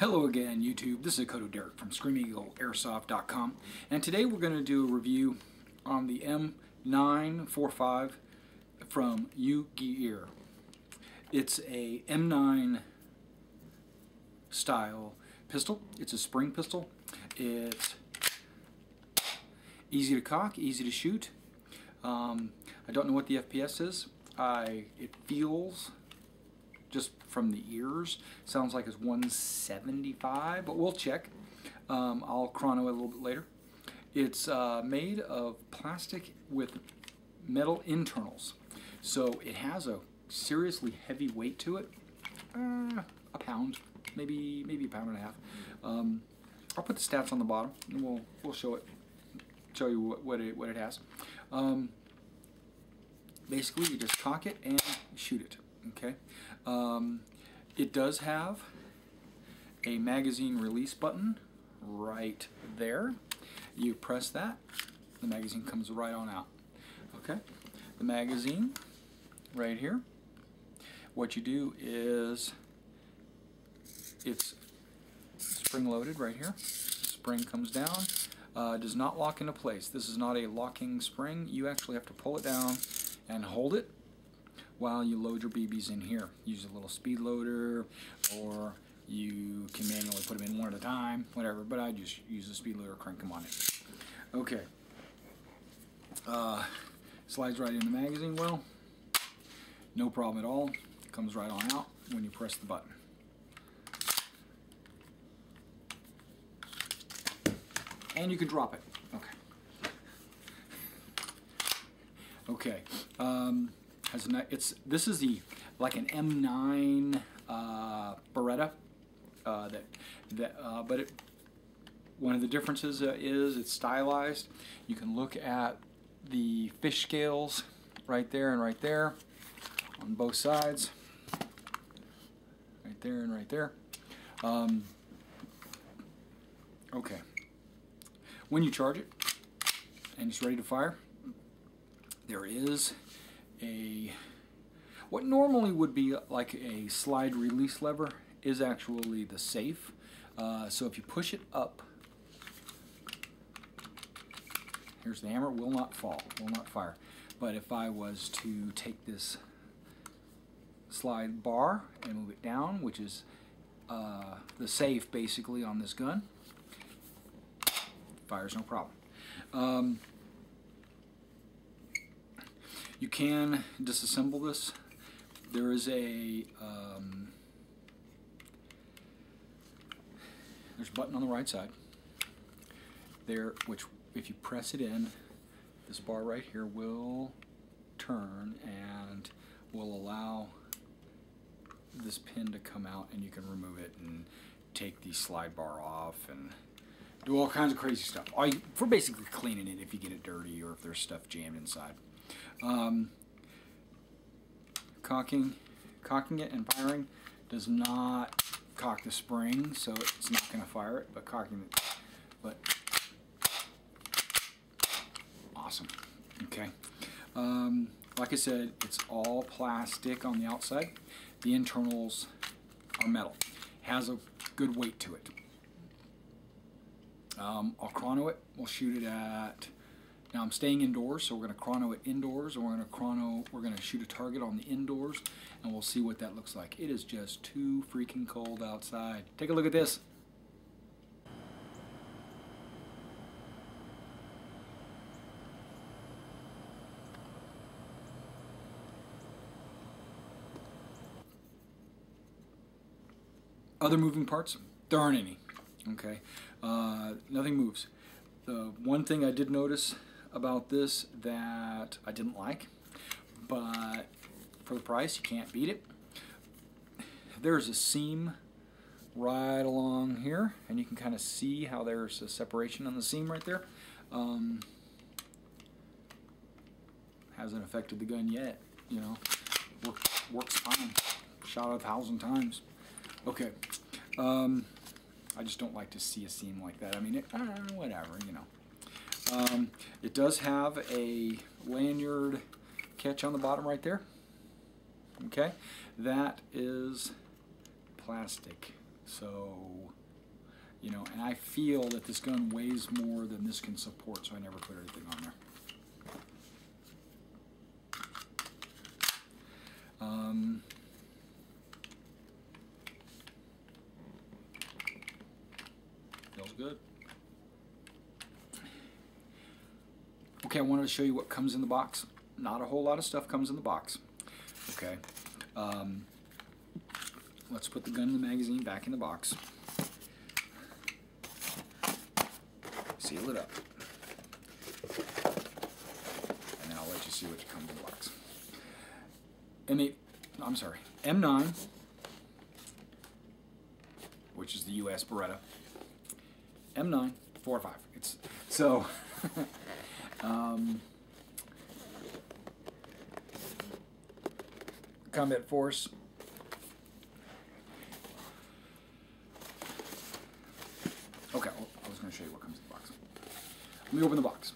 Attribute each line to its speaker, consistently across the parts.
Speaker 1: Hello again, YouTube. This is Kodo Derek from ScreamEagleAirsoft.com, and today we're going to do a review on the M945 from U-Gear. It's a M9 style pistol. It's a spring pistol. It's easy to cock, easy to shoot. I don't know what the FPS is. It feels, just from the ears, sounds like it's 175, but we'll check. I'll chrono it a little bit later. It's made of plastic with metal internals, so it has a seriously heavy weight to it. A pound, maybe a pound and a half. I'll put the stats on the bottom, and we'll show you what it has. Basically, you just cock it and shoot it. Okay. It does have a magazine release button right there. You press that, the magazine comes right on out. Okay. The magazine right here. What you do is it's spring loaded right here. The spring comes down. Does not lock into place. This is not a locking spring. You actually have to pull it down and hold it while you load your BBs in here. Use a little speed loader, or you can manually put them in one at a time, whatever, but I just use the speed loader, crank them on it. Okay. Slides right in the magazine well. No problem at all. Comes right on out when you press the button. And you can drop it. Okay. Okay. This is like an M9 Beretta. But one of the differences is it's stylized. You can look at the fish scales right there and right there on both sides. Right there and right there. Okay. When you charge it and it's ready to fire, there is what normally would be like a slide release lever is actually the safe. So if you push it up, here's the hammer, will not fall, will not fire. But if I was to take this slide bar and move it down, which is the safe basically on this gun, fires no problem. You can disassemble this. There is there's a button on the right side there, which if you press it in, this bar right here will turn and will allow this pin to come out, and you can remove it and take the slide bar off and do all kinds of crazy stuff. For basically cleaning it if you get it dirty or if there's stuff jammed inside. Cocking it and firing does not cock the spring, so it's not going to fire it, but cocking it, but awesome. Okay. Like I said, it's all plastic on the outside. The internals are metal. It has a good weight to it. I'll chrono it. We'll shoot it at. Now I'm staying indoors, so we're going to chrono it indoors, and we're going to shoot a target on the indoors, and we'll see what that looks like. It is just too freaking cold outside. Take a look at this. Other moving parts? There aren't any. Okay. Nothing moves. The one thing I did notice about this that I didn't like, but for the price you can't beat it. There's a seam right along here, and you can kind of see how there's a separation on the seam right there. Hasn't affected the gun yet, you know. Works fine. Shot it 1,000 times. Okay. I just don't like to see a seam like that. I mean, whatever, you know. It does have a lanyard catch on the bottom right there. Okay, that is plastic. So, you know, and I feel that this gun weighs more than this can support, so I never put anything on there. Feels good. Okay, I wanted to show you what comes in the box. Not a whole lot of stuff comes in the box. Okay. Let's put the gun in the magazine back in the box. Seal it up. And then I'll let you see what comes in the box. M9, which is the US Beretta. M945. It's so combat force. Okay, well, I was going to show you what comes in the box. Let me open the box.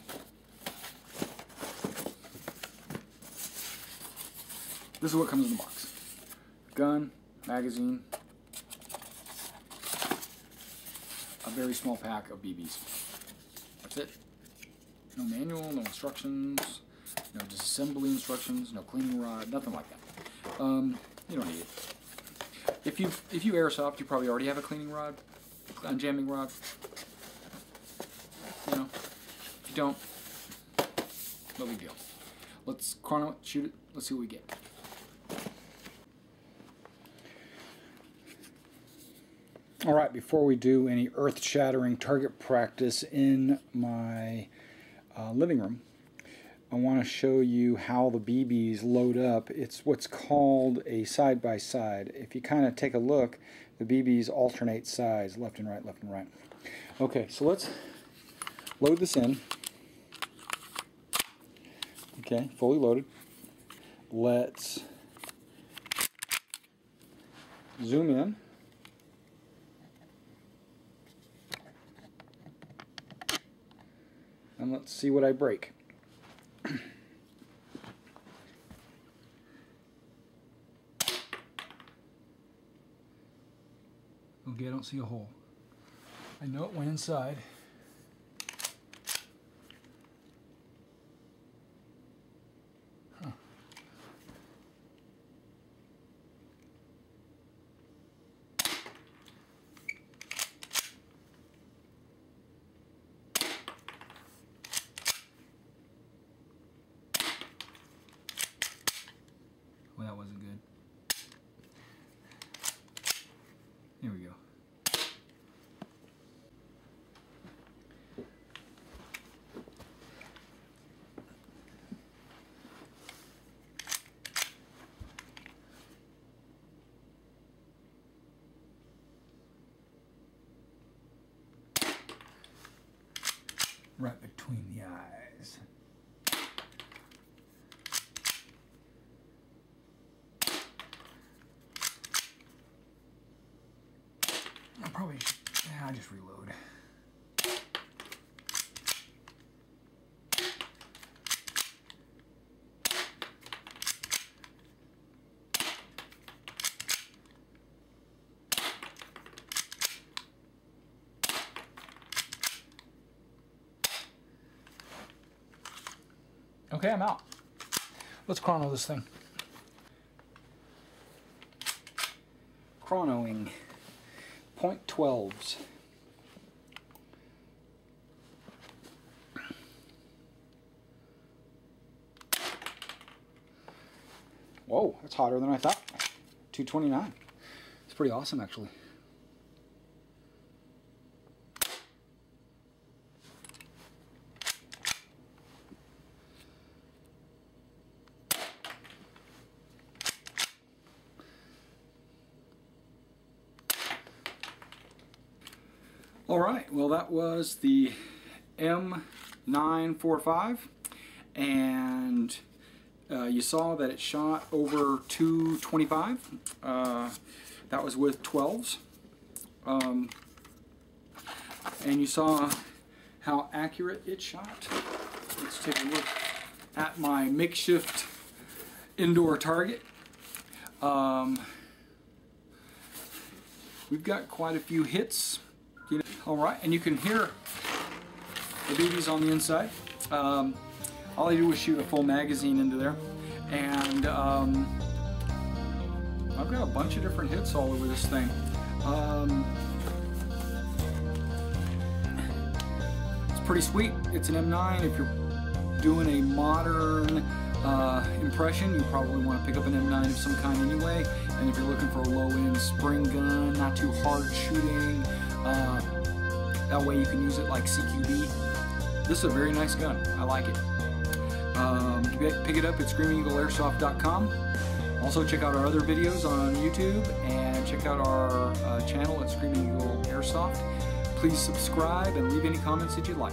Speaker 1: This is what comes in the box. Gun, magazine, a very small pack of BBs. That's it. No manual, no instructions, no disassembly instructions, no cleaning rod, nothing like that. You don't need it. If you airsoft, you probably already have a cleaning rod, unjamming rod. You know, if you don't, no big deal. Let's chrono it, shoot it. Let's see what we get. All right, before we do any earth-shattering target practice in my living room, I want to show you how the BBs load up. It's what's called a side-by-side. If you kind of take a look, the BBs alternate sides, left and right, left and right. Okay, so let's load this in. Okay, fully loaded. Let's zoom in. And let's see what I break. Okay, I don't see a hole. I know it went inside. Huh. Well, that wasn't good. Here we go. Right between the eyes. I probably should, I'll just reload. Okay, I'm out. Let's chrono this thing. Chronoing. .12s. Whoa, that's hotter than I thought. 229. It's pretty awesome, actually. All right, well, that was the M945, and you saw that it shot over 225. That was with 12s. And you saw how accurate it shot. Let's take a look at my makeshift indoor target. we've got quite a few hits. You know, all right, and you can hear the BBs on the inside. All I do is shoot a full magazine into there, and I've got a bunch of different hits all over this thing. It's pretty sweet. It's an M9. If you're doing a modern impression, you probably want to pick up an M9 of some kind anyway. And if you're looking for a low-end spring gun, not too hard shooting, that way you can use it like CQB. This is a very nice gun. I like it. Pick it up at screamingeagleairsoft.com. Also check out our other videos on YouTube and check out our channel at Screaming Eagle Airsoft. Please subscribe and leave any comments that you'd like.